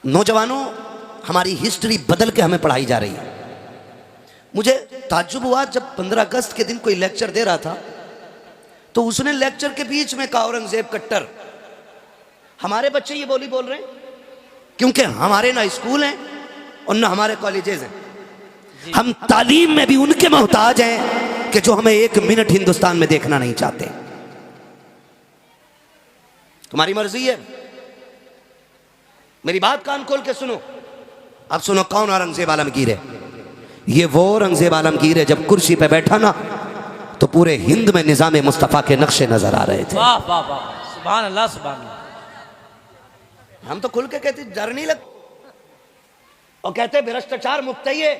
नौजवानों, हमारी हिस्ट्री बदल के हमें पढ़ाई जा रही है। मुझे ताज्जुब हुआ जब 15 अगस्त के दिन कोई लेक्चर दे रहा था तो उसने लेक्चर के बीच में कहा औरंगजेब कट्टर। हमारे बच्चे ये बोली बोल रहे हैं क्योंकि हमारे ना स्कूल हैं और ना हमारे कॉलेजेस हैं। हम तालीम में भी उनके मोहताज हैं कि जो हमें एक मिनट हिंदुस्तान में देखना नहीं चाहते। तुम्हारी मर्जी है, मेरी बात कान खोल के सुनो। अब सुनो कौन औरंगजेब आलमगीर है। ये वो औरंगजेब आलमगीर है जब कुर्सी पे बैठा ना तो पूरे हिंद में निजाम मुस्तफा के नक्शे नजर आ रहे थे। वाह वाह वाह, सुभान अल्लाह सुभान अल्लाह। हम तो खुल के कहते डर नहीं लग और कहते भ्रष्टाचार मुक्त है ये,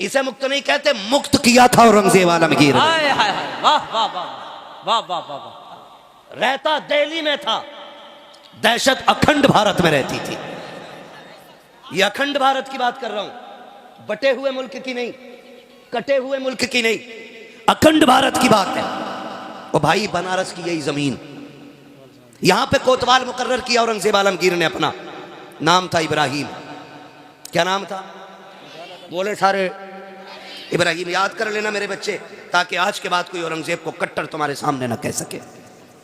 इसे मुक्त नहीं कहते, मुक्त किया था औरंगजेब आलमगीर ने। हाय हाय हाय, वाह वाह वाह वाह वाह वाह वाह। रहता दिल्ली में था, दहशत अखंड भारत में रहती थी। ये अखंड भारत की बात कर रहा हूं, बटे हुए मुल्क की नहीं, कटे हुए मुल्क की नहीं, अखंड भारत की बात है। और भाई बनारस की यही जमीन, यहां पे कोतवाल मुकर्रर किया औरंगजेब आलमगीर ने अपना। नाम था इब्राहिम। क्या नाम था? बोले सारे इब्राहिम। याद कर लेना मेरे बच्चे, ताकि आज के बाद कोई औरंगजेब को कट्टर तुम्हारे सामने ना कह सके।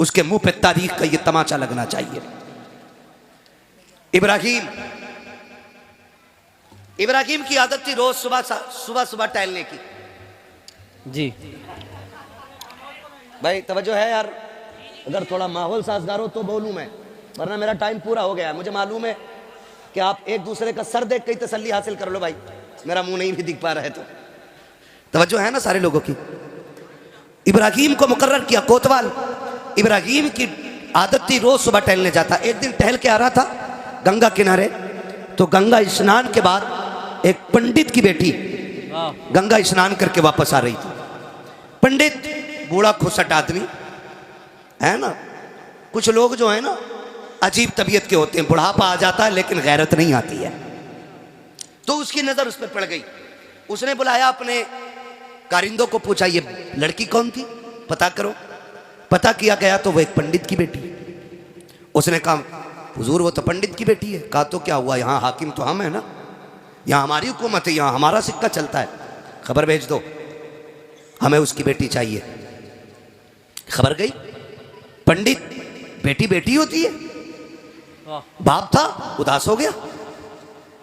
उसके मुंह पे तारीख का ये तमाचा लगना चाहिए। इब्राहिम की आदत थी रोज सुबह सुबह टहलने की। जी भाई तवज्जो है यार, अगर थोड़ा माहौल साजगार हो तो बोलूं मैं, वरना मेरा टाइम पूरा हो गया है। मुझे मालूम है कि आप एक दूसरे का सर देख के तसल्ली हासिल कर लो भाई, मेरा मुंह नहीं भी दिख पा रहा है तो तवज्जो है ना सारे लोगों की। इब्राहिम को मुकर्रर किया कोतवाल। इब्राहिम की आदत थी रोज सुबह टहलने जाता। एक दिन टहल के आ रहा था गंगा किनारे, तो गंगा स्नान के बाद एक पंडित की बेटी गंगा स्नान करके वापस आ रही थी। पंडित बूढ़ा खुसट आदमी है ना, कुछ लोग जो है ना अजीब तबीयत के होते हैं, बुढ़ापा आ जाता है लेकिन गैरत नहीं आती है। तो उसकी नजर उस पर पड़ गई। उसने बुलाया अपने कारिंदों को, पूछा ये लड़की कौन थी, पता करो। पता किया गया तो वो एक पंडित की बेटी। उसने कहा हुजूर वो तो पंडित की बेटी है। कहा तो क्या हुआ, यहाँ हाकिम तो हम है ना, यहाँ हमारी हुकूमत है, यहाँ हमारा सिक्का चलता है। खबर भेज दो, हमें उसकी बेटी चाहिए। खबर गई, पंडित बेटी बेटी होती है। बाप था उदास हो गया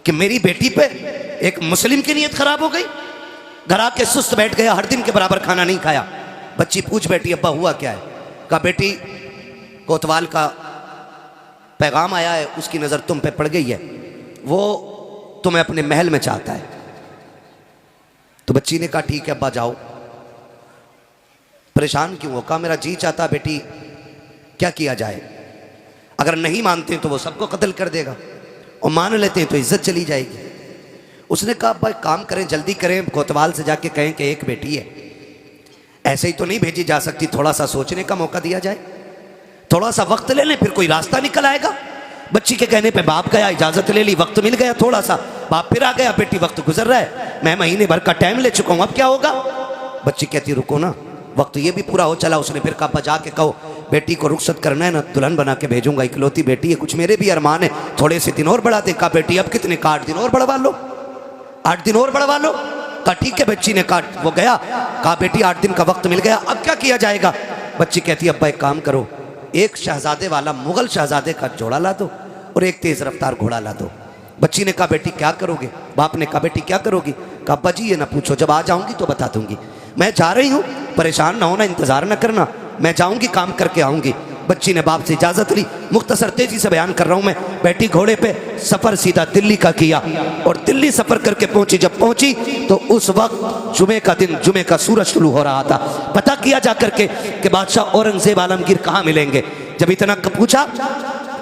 कि मेरी बेटी पे एक मुस्लिम की नीयत खराब हो गई। घर आके सुस्त बैठ गया, हर दिन के बराबर खाना नहीं खाया। बच्ची पूछ बैठी अब्बा हुआ क्या है। कहा बेटी कोतवाल का पैगाम आया है, उसकी नजर तुम पे पड़ गई है, वो तुम्हें अपने महल में चाहता है। तो बच्ची ने कहा ठीक है अब्बा जाओ। परेशान क्यों हो? कहा मेरा जी चाहता बेटी, क्या किया जाए? अगर नहीं मानते तो वो सबको कत्ल कर देगा, और मान लेते हैं तो इज्जत चली जाएगी। उसने कहा भाई काम करें, जल्दी करें, कोतवाल से जाके कहें कि एक बेटी है, ऐसे ही तो नहीं भेजी जा सकती, थोड़ा सा सोचने का मौका दिया जाए, थोड़ा सा वक्त ले लें, फिर कोई रास्ता निकल आएगा। बच्ची के कहने पे बाप गया, इजाजत ले ली, वक्त मिल गया थोड़ा सा, बाप फिर आ गया, बेटी वक्त गुजर रहा है, मैं महीने भर का टाइम ले चुका हूं, अब क्या होगा? बच्ची कहती रुको ना, वक्त ये भी पूरा हो चला। उसने फिर कहा जा के कहो बेटी को रुखसत करना है ना, दुल्हन बना के भेजूंगा, इकलौती बेटी है, कुछ मेरे भी अरमान है, थोड़े से दिन और बढ़ा दे। कहा बेटी अब कितने का, 8 दिन और बढ़वा लो, 8 दिन और बढ़वा लो। कहा ठीक है। बच्ची ने कहा वो गया, कहा बेटी 8 दिन का वक्त मिल गया, अब क्या किया जाएगा? बच्ची कहती अब्बा एक काम करो, एक शहजादे वाला मुगल शहजादे का जोड़ा ला दो और एक तेज रफ्तार घोड़ा ला दो। बच्ची ने कहा बेटी क्या करोगे? बाप ने कहा बेटी क्या करोगी? कहा अब्बा जी ये ना पूछो, जब आ जाऊंगी तो बता दूंगी, मैं जा रही हूँ, परेशान ना होना, इंतजार ना करना, मैं जाऊंगी काम करके आऊंगी। बच्ची ने बाप से इजाजत ली। मुख्तसर तेजी से बयान कर रहा हूं मैं। बैठी घोड़े पे, सफर सीधा दिल्ली का किया और दिल्ली सफर करके पहुंची। जब पहुंची तो उस वक्त जुमे का दिन, जुमे का सूरज शुरू हो रहा था। पता किया जा करके कि बादशाह औरंगजेब आलमगीर कहाँ मिलेंगे। जब इतना पूछा,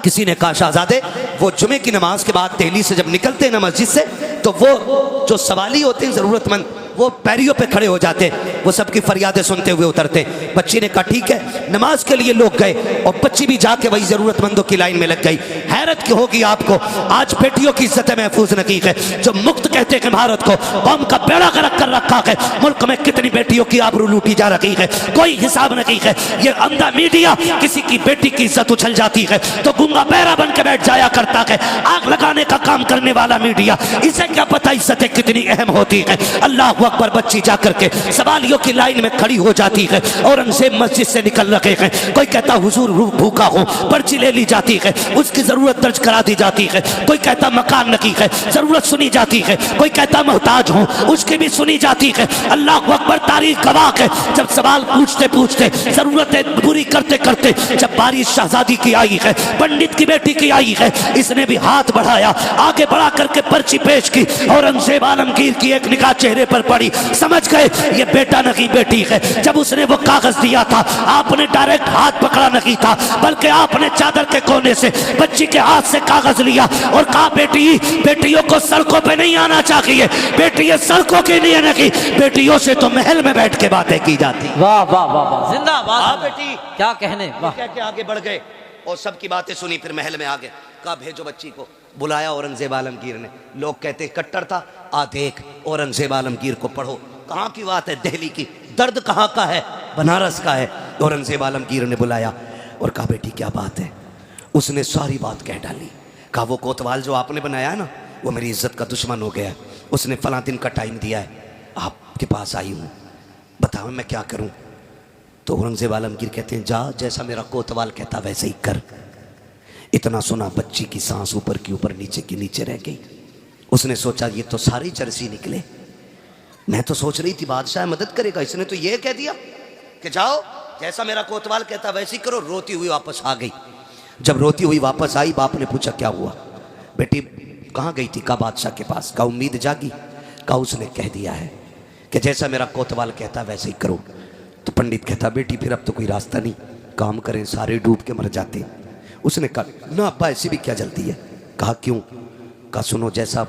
किसी ने कहा शहजादे वो जुमे की नमाज के बाद दिल्ली से जब निकलते हैं ना मस्जिद से, तो वो जो सवाली होते हैं जरूरतमंद, वो पैरियों पे खड़े हो जाते, वो सबकी फरियादें सुनते हुए उतरते। बच्ची ने कहा ठीक है। नमाज के लिए लोग गए और बच्ची भी जाके वही जरूरतमंदों की लाइन में लग गई। हैरत हैरत की होगी आपको, आज बेटियों की इज्जत महफूज नहीं है। जो मुक्त कहते हैं भारत को, कौम का बेड़ा गर्क कर रखा है। मुल्क में कितनी बेटियों की आबरू लूटी जा रही है, कोई हिसाब नहीं है। ये अंधा मीडिया किसी की बेटी की इज्जत उछल जाती है तो गूंगा बहरा बन के बैठ जाया करता है। आग लगाने का काम करने वाला मीडिया, इसे क्या पता इज्जतें कितनी अहम होती है। अल्लाह अकबर, बच्ची जाकर के सवालियों की लाइन में खड़ी हो जाती है। औरंगजेब मस्जिद से निकल रहे हैं, कोई कहता हुजूर भूखा हो, पर्ची ले ली जाती है, उसकी जरूरत दर्ज करा दी जाती है। कोई कहता मकान नहीं है, जरूरत सुनी जाती है। कोई कहता मोहताज हूं, उसकी भी सुनी जाती है। अल्लाह अकबर, तारीख गवाह है। जब सवाल पूछते पूछते, जरूरतें पूरी करते करते, जब बारिश शहजादी की आई है, पंडित की बेटी की आई है, इसने भी हाथ बढ़ाया, आगे बढ़ा करके पर्ची पेश की। औरंगजेब आलमगीर की एक निगाह चेहरे पर पड़ी, समझ गए ये बेटा नहीं बेटी है। जब उसने वो कागज दिया था, आपने डायरेक्ट हाथ पकड़ा नहीं था, बल्कि आपने चादर के कोने से बच्ची के हाथ से कागज लिया और कहा बेटी, बेटियों को सड़कों पे नहीं आना चाहिए, बेटी सड़कों के लिए नहीं, बेटियों से तो महल में बैठ के बातें की जाती। वाह वाह वाह वाह, जिंदाबाद। हाँ बेटी, क्या कहने, वाह। क्या क्या आगे बढ़ गए और सबकी बातें सुनी, फिर महल में आ गए। कहा भेजो बच्ची को। बुलाया औरंगजेब आलमगीर ने। लोग कहते कट्टर था, आ देख औरंगजेब आलमगीर को पढ़ो। कहाँ की बात है? दिल्ली की। दर्द कहाँ का है? बनारस का है। औरंगजेब आलमगीर ने बुलाया और कहा बेटी क्या बात है? उसने सारी बात कह डाली। कहा वो कोतवाल जो आपने बनाया ना, वो मेरी इज्जत का दुश्मन हो गया है। उसने फला दिन का टाइम दिया है, आपके पास आई हूँ, बताओ मैं क्या करूँ? तो औरंगजेब आलमगीर कहते हैं जा, जैसा मेरा कोतवाल कहता वैसे ही कर। इतना सुना, बच्ची की सांस ऊपर की ऊपर, नीचे की नीचे रह गई। उसने सोचा ये तो सारे चरसी निकले, मैं तो सोच रही थी बादशाह मदद करेगा, इसने तो ये कह दिया कि जाओ जैसा मेरा कोतवाल कहता वैसे ही करो। रोती हुई वापस आ गई। जब रोती हुई वापस आई, बाप ने पूछा क्या हुआ बेटी, कहाँ गई थी? कहा बादशाह के पास। कहा उम्मीद जागी? कहा उसने कह दिया है कि जैसा मेरा कोतवाल कहता वैसे ही करो। तो पंडित कहता बेटी फिर अब तो कोई रास्ता नहीं, काम करें सारे डूब के मर जाते। उसने कहा ना अब्बा ऐसी भी क्या जल्दी है? कहा क्यों? कहा सुनो, जैसा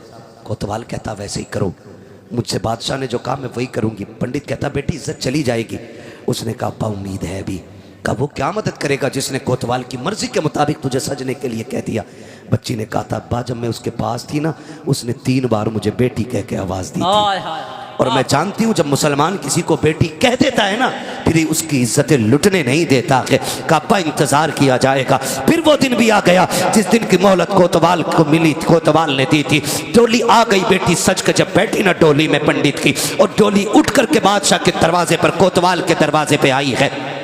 कोतवाल कहता वैसे ही करो, मुझसे बादशाह ने जो कहा मैं वही करूंगी। पंडित कहता बेटी इज्जत चली जाएगी। उसने कहा अब्बा उम्मीद है अभी। कहा वो क्या मदद करेगा जिसने कोतवाल की मर्जी के मुताबिक तुझे सजने के लिए कह दिया? बच्ची ने कहा था अब्बा जब मैं उसके पास थी ना, उसने 3 बार मुझे बेटी कह के आवाज़ दी थी, और मैं जानती हूँ जब मुसलमान किसी को बेटी कह देता है ना, फिर उसकी इज्जतें लुटने नहीं देता है। काबा इंतजार किया जाएगा। फिर वो दिन भी आ गया जिस दिन की मोहलत कोतवाल को मिली, कोतवाल ने दी थी। डोली आ गई, बेटी सज के जब बैठी ना डोली में पंडित की, और डोली उठ करके बादशाह के दरवाजे पर, कोतवाल के दरवाजे पे आई है।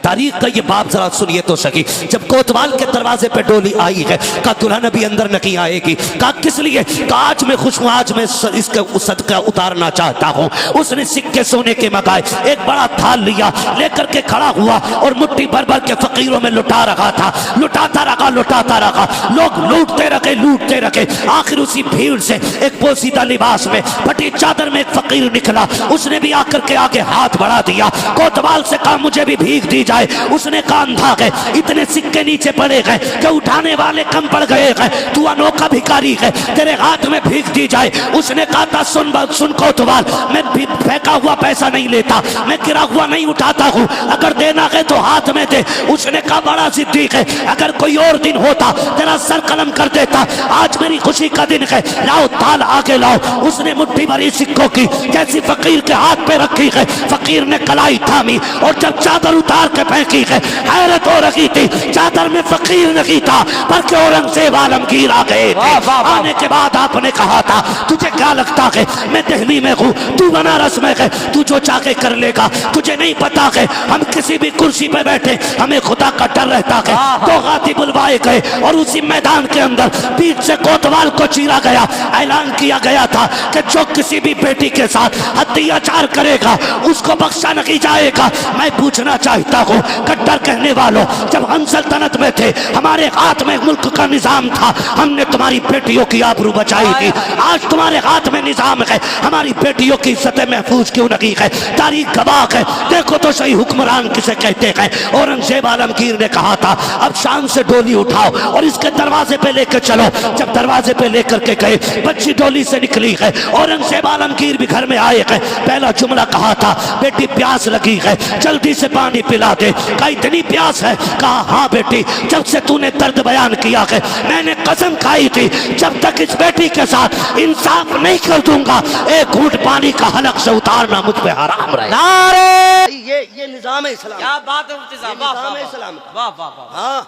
तारीख का ये बाप जरा सुनिए तो सही। जब कोतवाल के दरवाजे पे डोली आई है, कहा दुल्हन अभी अंदर नहीं आएगी। कहा किस लिए? कहा आज मैं खुश हूँ, आज मैं इसका सदका उतारना चाहता हूँ। उसने सिक्के सोने के मंगाए, एक बड़ा थाल लिया, लेकर के खड़ा हुआ और मुट्ठी भर भर के फकीरों में लुटा रहा था। लुटाता रहा, लुटाता रहा, लोग लूटते रखे, लूटते रखे। आखिर उसी भीड़ से एक पोसीदा लिबास में, फटी चादर में एक फकीर निकला। उसने भी आकर के आगे हाथ बढ़ा दिया। कोतवाल से कहा मुझे भी भीख दी जाए। उसने कहा अंधा है, इतने सिक्के नीचे पड़े गए कि उठाने वाले कम पड़ गए हैं, तू अनोखा भिखारी है, तेरे हाथ में भीख दी जाए। उसने कहा था सुन कोतवाल, मैं फेंका हुआ पैसा नहीं लेता, मैं गिरा हुआ नहीं उठाता हूँ, अगर देना है तो हाथ में दे। उसने कहा बड़ा जिद्दी है, अगर कोई और दिन होता तेरा सर कलम कर देता, आज मेरी खुशी का दिन है, लाओ थाल आगे लाओ। उसने मुट्ठी भरी सिक्कों की जैसी फकीर के हाथ पे रखी है, फकीर ने कलाई थामी और जब चादर उतार के फेंकी है, हैरत हो रही थी, चादर में फकीर नहीं था बल्कि औरंगजेब आलमगीर आ गए थे। आने के बाद आपने कहा था तुझे क्या लगता है मैं दिल्ली में हूँ, तू बनारस में है, तू जो चाहे कर लेगा, तुझे नहीं पता है हम किसी भी कुर्सी पे बैठे हमें खुदा का डर रहता है। तो गाती बुलवाए गए और उसी मैदान के अंदर बीच से कोतवाल को चीरा गया। ऐलान किया गया था कि जो किसी भी बेटी के साथ अत्याचार करेगा उसको बख्शा नहीं जाएगा। मैं पूछना चाहता हूँ कट्टर कहने वालों, जब हम सल्तनत में थे, हमारे हाथ में मुल्क का निजाम था, हमने तुम्हारी बेटियों की आबरू बचाई थी। आज तुम्हारे हाथ में निजाम है, हमारी बेटियों की इज्जतें महफूज क्यों नहीं है? तारीख गवाह है, देखो तो सही हुक्मरान किसे कहते हैं। औरंगजेब आलमगीर ने कहा था अब शाम से डोली उठाओ और इसके दरवाजे पे लेकर चलो। जब दरवाजे पे लेकर के गए, बच्ची डोली से निकली है, औरंगजेब आलमगीर भी घर में आए हैं। पहला जुमला कहा था, बेटी प्यास लगी है, जल्दी से पानी पिला दे। कहा इतनी प्यास है? कहा हाँ बेटी, जब से तूने दर्द बयान किया है मैंने कसम खाई थी जब तक इस बेटी के साथ इंसाफ नहीं कर दूंगा एक घूंट पानी का हलक से उतारना मुझ पे हराम रहे। नारे ये निजाम है इस्लाम, क्या बात है मुफ्ती साहब, वाह निजाम है वाह इस्लाम। वाह वाह वाह। हाँ,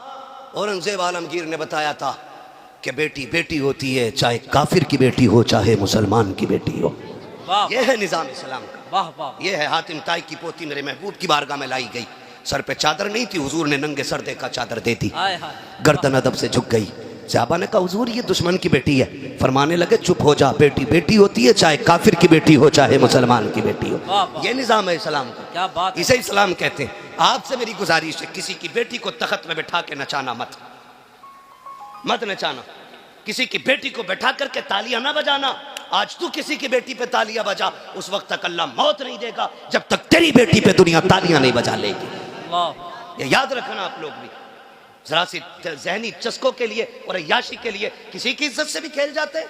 औरंगजेब आलमगीर ने बताया था कि बेटी बेटी होती है, चाहे काफिर की बेटी हो चाहे मुसलमान की बेटी हो। वाह ये है निजाम इस्लाम का। वाह वाह। ये है हातिम ताई की पोती मेरे महबूब की बारगाह में लाई गई, सर पे चादर नहीं थी, हुजूर ने नंगे सर देखा चादर दे दी, हाय हाय। गर्दन अदब से झुक गई। सहाबा ने कहा हुजूर ये दुश्मन की बेटी है। फरमाने लगे चुप हो जा, बेटी बेटी होती है चाहे काफिर की बेटी हो चाहे मुसलमान की बेटी हो। वाह, वाह। ये निजाम है इस्लाम का, क्या बात है। इसे इस्लाम कहते हैं। आपसे मेरी गुजारिश है, किसी की बेटी को तख्त में बैठा के नचाना मत नचाना, किसी की बेटी को बैठा करके तालियां ना बजाना। आज तू किसी की बेटी पे तालियां बजा, उस वक्त तक अल्लाह मौत नहीं देगा जब तक तेरी बेटी पे दुनिया तालियां नहीं बजा लेगी। वाह। ये याद रखना आप लोग भी, जरा सी जहनी चस्कों के लिए और अय्याशी के लिए किसी की इज्जत से भी खेल जाते हैं।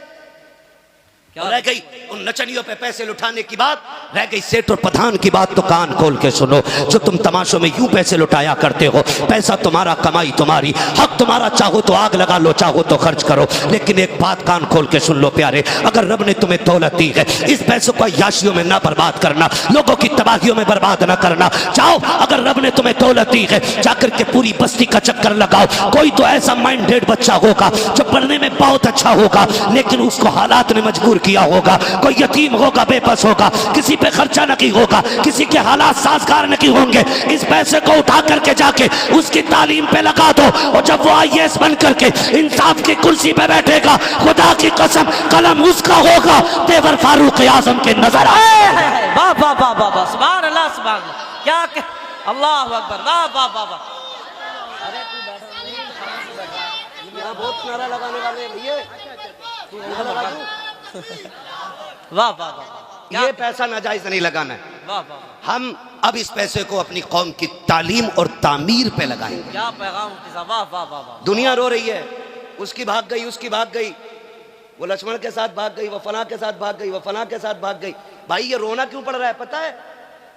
क्या रह गई उन नचनियों पे पैसे लुटाने की बात, रह गई सेठ और पठान की बात, तो कान खोल के सुनो। जो तुम तमाशों में यूं पैसे लुटाया करते हो, पैसा तुम्हारा, कमाई तुम्हारी, हक तुम्हारा, चाहो तो आग लगा लो, चाहो तो खर्च करो। लेकिन एक बात कान खोल के सुन लो प्यारे, अगर रब ने तुम्हें दौलत दी है, इस पैसों को अय्याशियों में ना बर्बाद करना, लोगों की तबाहियों में बर्बाद ना करना। जाओ, अगर रब ने तुम्हें दौलत दी है, जाकर के पूरी बस्ती का चक्कर लगाओ। कोई तो ऐसा माइंडेड बच्चा होगा जो पढ़ने में बहुत अच्छा होगा, लेकिन उसको हालात ने मजबूर किया होगा। कोई यतीम होगा, बेबस होगा, किसी पे खर्चा नहीं होगा, किसी के हालात साजगार नहीं होंगे। इस पैसे को उठा करके जाके उसकी तालीम पे लगा दो, और जब वो IAS बन करके इंसाफ की कुर्सी पे बैठेगा, खुदा की कसम कलम उसका होगा, तेवर फारूक आजम के नजर आए। वाह वाह वाह वाह वाह। सुभान अल्लाह, सुभान अल्लाह। क्या अल्लाह अकबर। वाह वाह वाह वाह। अरे तू बैठा, यहाँ बहुत नारा लगाने वाले भैया, वाह वाह वाह। ये पैसा नाजायज नहीं लगाना है। वाह वाह। हम अब इस पैसे को अपनी कौम की तालीम और तामीर पे लगाएंगे। क्या पैगाम मुफ्ती साहब, वाह वाह वाह वाह। दुनिया रो रही है, उसकी भाग गई, उसकी भाग गई, वो लक्ष्मण के साथ भाग गई, वो फना के साथ भाग गई, वो फना के साथ भाग गई। भाई ये रोना क्यों पड़ रहा है पता है?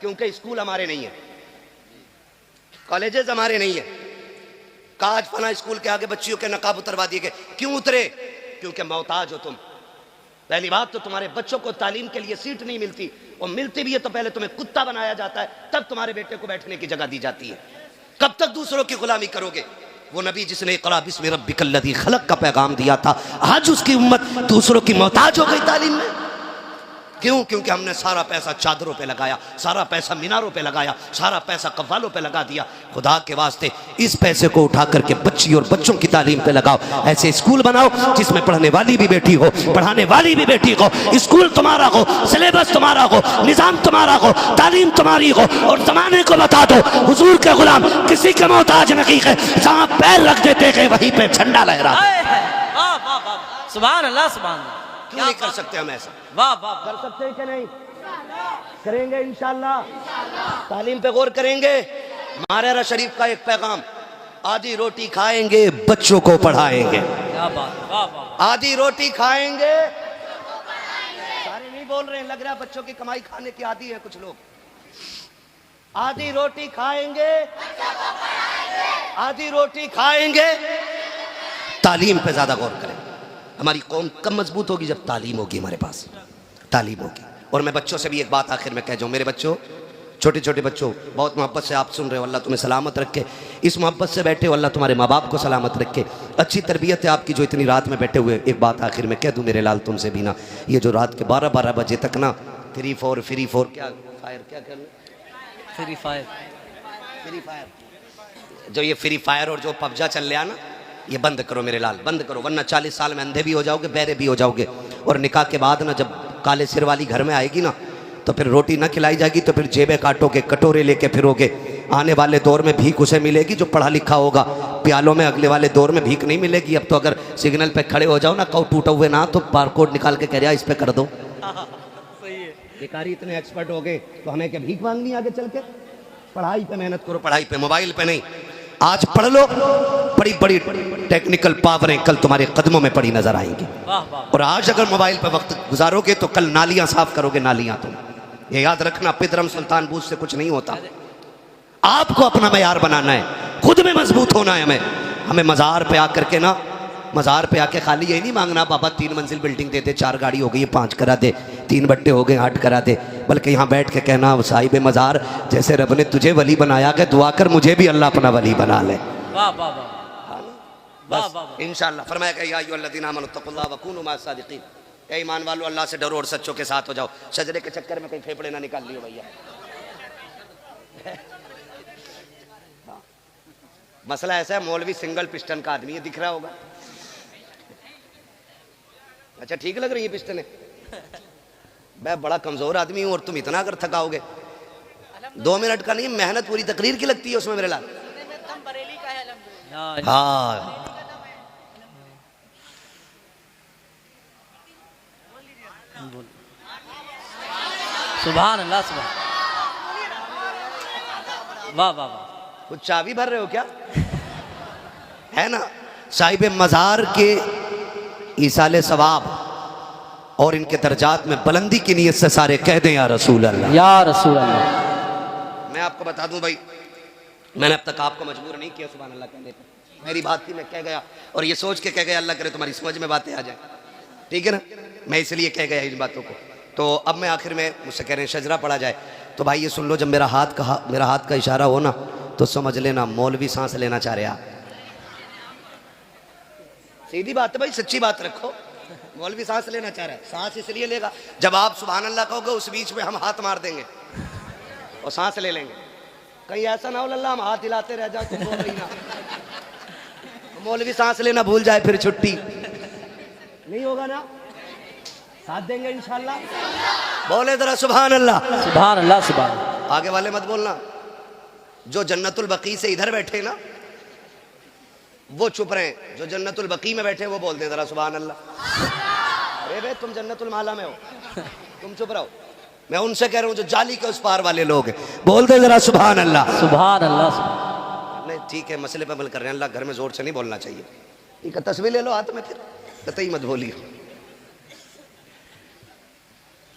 क्योंकि स्कूल हमारे नहीं है, कॉलेजेस हमारे नहीं है। काज फना स्कूल के आगे बच्चियों के नकाब उतरवा दिए गए। क्यों उतरे? क्योंकि मोहताज हो तुम। पहली बात तो तुम्हारे बच्चों को तालीम के लिए सीट नहीं मिलती, और मिलती भी है तो पहले तुम्हें कुत्ता बनाया जाता है, तब तुम्हारे बेटे को बैठने की जगह दी जाती है। कब तक दूसरों की गुलामी करोगे? वो नबी जिसने इक़रा बिस्मि रब्बिकल लज़ी खलक़ का पैगाम दिया था, आज उसकी उम्मत दूसरों की मोहताज हो गई तालीम में। क्यों? क्योंकि हमने सारा पैसा चादरों पे लगाया, सारा पैसा मीनारों पे लगाया, सारा पैसा कव्वालों पे लगा दिया। खुदा के वास्ते इस पैसे को उठा करके बच्ची और बच्चों की तालीम पे लगाओ। ऐसे स्कूल बनाओ जिसमें पढ़ने वाली भी बेटी हो, पढ़ाने वाली भी बेटी हो, स्कूल तुम्हारा हो, सिलेबस तुम्हारा हो, निज़ाम तुम्हारा हो, तालीम तुम्हारी हो, और ज़माने को बता दो हुजूर के गुलाम किसी के मोहताज नहीं है। जहाँ पैर रख देते गए वहीं पे झंडा लहरा। वाह वाह वाह। सुभान अल्लाह, सुभान अल्लाह। क्यों नहीं कर सकते हम ऐसा? वाह वाह। कर सकते हैं कि नहीं? करेंगे इंशाल्लाह। तालीम पे गौर करेंगे। मारेरा शरीफ का एक पैगाम, आधी रोटी खाएंगे बच्चों को पढ़ाएंगे। क्या बात। वाह वाह। आधी रोटी खाएंगे, सारे नहीं बोल रहे हैं, लग रहा है बच्चों की कमाई खाने की आदी है कुछ लोग। आधी रोटी खाएंगे, आधी रोटी खाएंगे। तालीम पे ज्यादा गौर करें। हमारी कौम कब मजबूत होगी? जब तालीम होगी, हमारे पास तालीम होगी। और मैं बच्चों से भी एक बात आखिर में कह जाऊँ, मेरे बच्चों, छोटे छोटे बच्चों, बहुत मोहब्बत से आप सुन रहे हो, अल्लाह तुम्हें सलामत रखे। इस मोहब्बत से बैठे हो, अल्लाह तुम्हारे माँ बाप को सलामत रखे। अच्छी तरबियत है आपकी जो इतनी रात में बैठे हुए। एक बात आखिर में कह दूँ मेरे लाल तुमसे भी ना, ये जो रात के 12-12 बजे तक ना फ्री फोर क्या फायर, क्या कर फ्री फायर, जो ये फ्री फायर और जो पबजा चल रहा ना, ये बंद करो मेरे लाल, बंद करो, वरना 40 साल में अंधे भी हो जाओगे, बहरे भी हो जाओगे। और निकाह के बाद ना जब काले सिर वाली घर में आएगी ना, तो फिर रोटी ना खिलाई जाएगी, तो फिर जेबें काटोगे, कटोरे लेके फिरोगे। आने वाले दौर में भीख उसे मिलेगी जो पढ़ा लिखा होगा, प्यालों में अगले वाले दौर में भीख नहीं मिलेगी। अब तो अगर सिग्नल पे खड़े हो जाओ ना, कहो टूटा हुए ना, तो बारकोड निकाल के कह रहा इस पे कर दो। सही है। बेकारी इतने एक्सपर्ट हो गए तो हमें क्या भीख मांगनी आगे चल के? पढ़ाई पे मेहनत करो, पढ़ाई पे, मोबाइल पे नहीं। आज पढ़ लो, बड़ी बड़ी टेक्निकल पावरें कल तुम्हारे कदमों में पड़ी नजर आएंगी। वाह वाह और आज अगर मोबाइल पर वक्त गुजारोगे तो कल नालियां साफ करोगे, नालियां तुम। ये याद रखना, पितरम सुल्तान बूझ से कुछ नहीं होता। आपको अपना मयार बनाना है, खुद में मजबूत होना है। हमें मज़ार पे आकर के ना, मज़ार पे आके खाली यही नहीं मांगना बाबा 3 मंजिल बिल्डिंग दे दे, 4 गाड़ी हो गई 5 करा दे, 3 बट्टे हो गए 8 करा दे, बल्कि यहाँ बैठ के कहना साहिब मज़ार जैसे रब ने तुझे वली बनाया कि दुआ कर मुझे भी अल्लाह अपना वली बना ले। वाह वाह वाह वाह वाह। इंशाअल्लाह फरमाया या अय्युहल्लज़ीना आमनू तक़ुल्लाह व कूनू मअस सादिक़ीन। ए ईमान वालों, अल्लाह से डरो और सच्चों के साथ हो जाओ। शजरे के चक्कर में कहीं फेफड़े ना निकाल लियो भैया। मसला ऐसा है, मौलवी सिंगल पिस्टन का आदमी है, दिख रहा होगा। अच्छा ठीक लग रही है पिस्टन है? मैं बड़ा कमजोर आदमी हूं और तुम इतना अगर थकाओगे। 2 मिनट का नहीं, मेहनत पूरी तकरीर की लगती है उसमें मेरे लाल। हाँ सुभान अल्लाह सुभान। वाह वाह वाह। कुछ चाबी भर रहे हो क्या? है ना, साहिब मज़ार के ईसाले सवाब और इनके दर्जात में बुलंदी की नीयत से सारे कह दें या रसूल अल्लाह, या रसूल अल्लाह। मैं आपको बता दूं भाई, मैंने अब तक आपको मजबूर नहीं किया सुभान अल्लाह कहने पर। मेरी बात थी, मैं कह गया और ये सोच के कह गया अल्लाह करे तुम्हारी समझ में बातें आ जाए, ठीक है ना। मैं इसलिए कह गया इन बातों को। तो अब मैं आखिर में, मुझसे कह रहे हैं शजरा पढ़ा जाए, तो भाई ये सुन लो, जब मेरा हाथ का इशारा हो ना तो समझ लेना मौलवी सांस लेना चाह रहा। सीधी बात है भाई, सच्ची बात रखो। मौलवी सांस लेना चाह रहा है, सांस इसलिए लेगा जब आप सुभान अल्लाह कहोगे, उस बीच में हम हाथ मार देंगे और सांस ले लेंगे। कहीं ऐसा ना हो लल्ला हम हाथ हिलाते रह जाओ, तुम बोल रही ना, मौलवी सांस लेना भूल जाए फिर छुट्टी नहीं होगा ना। साथ देंगे इंशाल्लाह। बोले जरा सुभान अल्लाह। सुभान अल्लाह सुभान। आगे वाले मत बोलना, जो जन्नतुल बकी से इधर बैठे ना वो चुप रहे, जो जन्नतुल बकी में बैठे वो बोल दें जरा सुभान अल्लाह। अरे भाई तुम जन्नतुल माला में हो, तुम चुप रहो। मैं उनसे कह रहा हूँ जो जाली के उस पार वाले लोग हैं, बोल दे जरा सुभान अल्लाह। सुभान अल्लाह। नहीं ठीक है, मसले पर अमल कर रहे हैं, अल्लाह घर में जोर से नहीं बोलना चाहिए। ठीक है, तस्वीर ले लो हाथ में, फिर कतई मत बोलिए।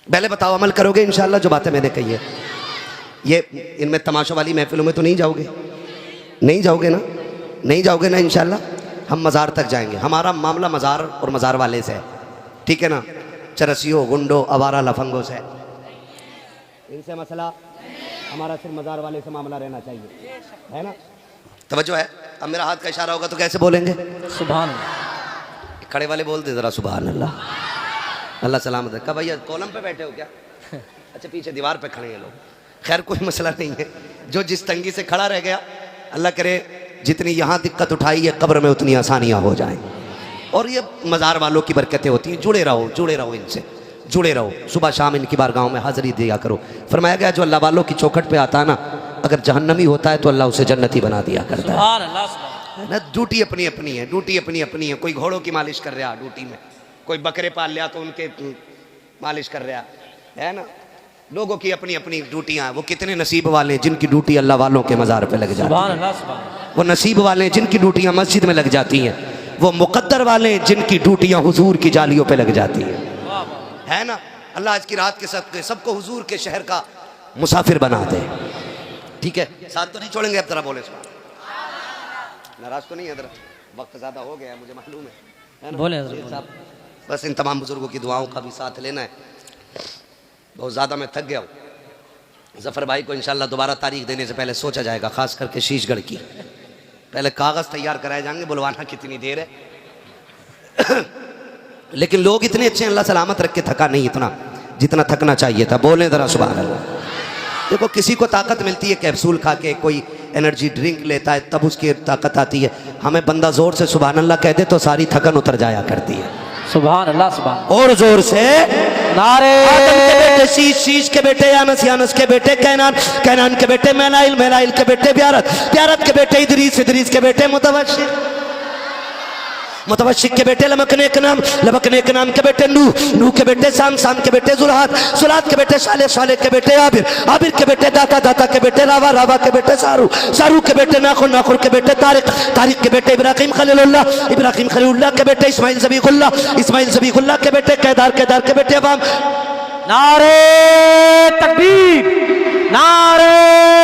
पहले बताओ अमल करोगे इंशाल्लाह जो बातें मैंने कही है? ये इनमें तमाशों वाली महफिलों में तो नहीं जाओगे? नहीं जाओगे ना? नहीं जाओगे ना इंशाल्लाह। हम मज़ार तक जाएंगे, हमारा मामला मज़ार और मज़ार वाले से है, ठीक है ना। चरसियों, गुंडों, आवारा लफंगों से इनसे मसला, हमारा सिर्फ मज़ार वाले से मामला रहना चाहिए, है ना। तवज्जो है। अब मेरा हाथ का इशारा होगा तो कैसे बोलेंगे? सुभान अल्लाह। खड़े वाले बोल दे जरा सुभान अल्लाह। अल्लाह सलामत रखा। भैया कॉलम पे बैठे हो क्या? अच्छा पीछे दीवार पे खड़े हैं लोग। खैर कोई मसला नहीं है, जो जिस तंगी से खड़ा रह गया, अल्लाह करे जितनी यहाँ दिक्कत उठाई है कब्र में उतनी आसानियाँ हो जाएं। और ये मज़ार वालों की बरकतें होती हैं। जुड़े रहो इनसे, जुड़े रहो। सुबह शाम इनकी बारगाहों में हाज़िरी दिया करो। फरमाया गया जो अल्लाह वालों की चौखट पे आता है ना, अगर जहन्नमी होता है तो अल्लाह उसे जन्नती बना दिया करता है। सुभान अल्लाह सुभान। ना ड्यूटी अपनी अपनी है, ड्यूटी अपनी अपनी है। कोई घोड़ों की मालिश कर रहा ड्यूटी में, कोई बकरे पाल लिया तो उनके मालिश कर रहा है ना। लोगों की अपनी अपनी ड्यूटियां हैं। वो कितने नसीब वाले हैं जिनकी ड्यूटी अल्लाह वालों के मज़ार पे लग जाती है। सुभान अल्लाह सुभान। वो नसीब वाले हैं जिनकी ड्यूटियां मस्जिद में लग जाती हैं। वो मुकद्दर वाले हैं जिनकी ड्यूटियां हुजूर की जालियों पे लग जाती हैं, है ना। अल्लाह आज की रात के सबको हुजूर के शहर का मुसाफिर बना दे, ठीक है। साथ तो नहीं छोड़ेंगे। अब जरा बोले नाराज तो नहीं है? जरा वक्त ज़्यादा हो गया है मुझे मालूम है ना। बोले साहब बस इन तमाम बुजुर्गों की दुआओं का भी साथ लेना है। बहुत ज़्यादा मैं थक गया हूँ। ज़फ़र भाई को इंशाल्लाह दोबारा तारीख देने से पहले सोचा जाएगा, ख़ास करके शीशगढ़ की। पहले कागज़ तैयार कराए जाएंगे, बुलवाना कितनी देर है। लेकिन लोग इतने अच्छे हैं, अल्लाह सलामत रख के थका नहीं इतना जितना थकना चाहिए था। बोलें ज़रा सुभान अल्लाह। देखो किसी को ताकत मिलती है कैप्सूल खा के, कोई एनर्जी ड्रिंक लेता है तब उसकी ताकत आती है। हमें बंदा ज़ोर से सुभान अल्लाह कह दे तो सारी थकन उतर जाया करती है। सुभान अल्लाह सुभान। और जोर से नारे आदम के बेटे शीश, शीश के बेटे यानस, यानस के बेटे कैनान, कैनान के बेटे मैनाइल, मैनाइल के बेटे ब्यारत, ब्यारत के बेटे इदरीस, इदरीस के बेटे मुतवशिर, मुतवशिक के बेटे लमकने के नाम, लमकने के नाम के बेटे नूह, नूह के बेटे शाम, शाम के बेटे जुल्हात, जुल्हात के बेटे साले, साले के बेटे आबिर, आबिर के बेटे दाता, दाता के बेटे रावा, रावा के बेटे सारू, सारू के बेटे नाखुर, नाखुर के बेटे तारिक, तारिक के बेटे इब्राहिम खलीलुल्लाह, इब्राहिम खलीलुल्लाह के बेटे इस्माइल ज़बीहुल्लाह, इस्माइल ज़बीहुल्लाह के बेटे केदार, केदार के बेटे अवाम। नारे तकबीर, नारे